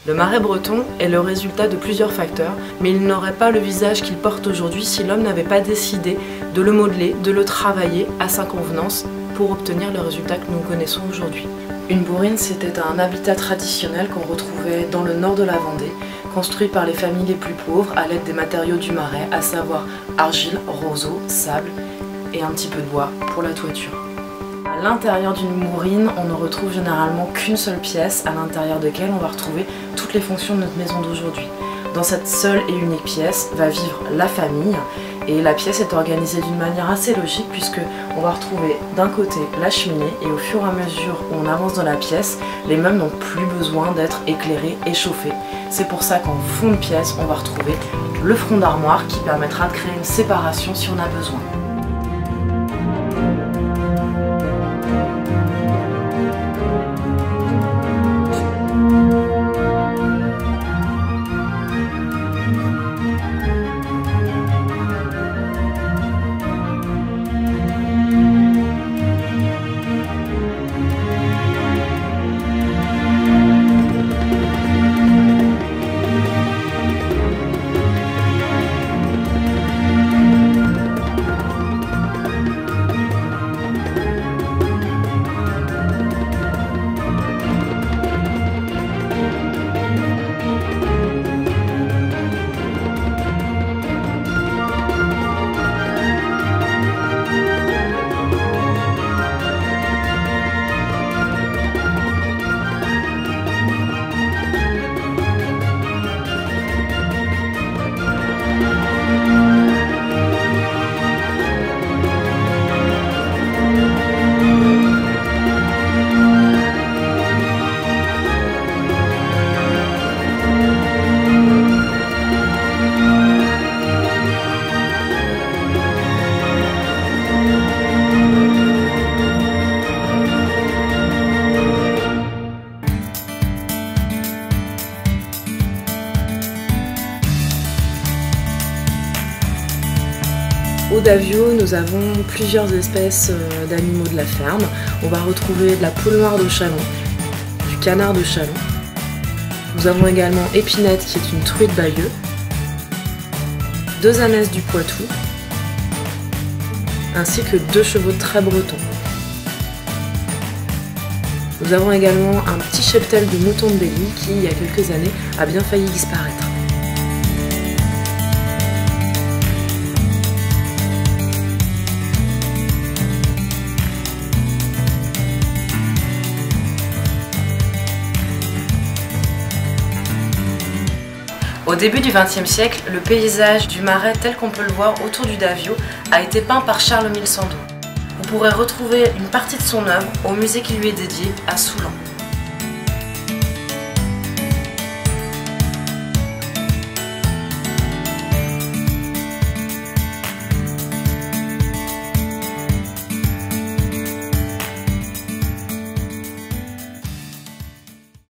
Le marais breton est le résultat de plusieurs facteurs, mais il n'aurait pas le visage qu'il porte aujourd'hui si l'homme n'avait pas décidé de le modeler, de le travailler à sa convenance pour obtenir le résultat que nous connaissons aujourd'hui. Une bourrine, c'était un habitat traditionnel qu'on retrouvait dans le nord de la Vendée, construit par les familles les plus pauvres à l'aide des matériaux du marais, à savoir argile, roseau, sable et un petit peu de bois pour la toiture. À l'intérieur d'une bourrine, on ne retrouve généralement qu'une seule pièce à l'intérieur de laquelle on va retrouver toutes les fonctions de notre maison d'aujourd'hui. Dans cette seule et unique pièce va vivre la famille et la pièce est organisée d'une manière assez logique puisque on va retrouver d'un côté la cheminée et au fur et à mesure où on avance dans la pièce, les meubles n'ont plus besoin d'être éclairés et chauffés. C'est pour ça qu'en fond de pièce, on va retrouver le front d'armoire qui permettra de créer une séparation si on a besoin. Au Davio, nous avons plusieurs espèces d'animaux de la ferme. On va retrouver de la poule noire de Châlons, du canard de Châlons. Nous avons également Épinette qui est une truite Bayeux, 2 ânesses du Poitou, ainsi que 2 chevaux de trait bretons. Nous avons également un petit cheptel de moutons de Belly qui, il y a quelques années, a bien failli disparaître. Au début du XXe siècle, le paysage du marais tel qu'on peut le voir autour du Davio a été peint par Charles-Émile Sandeau. Vous pourrez retrouver une partie de son œuvre au musée qui lui est dédié à Soulan.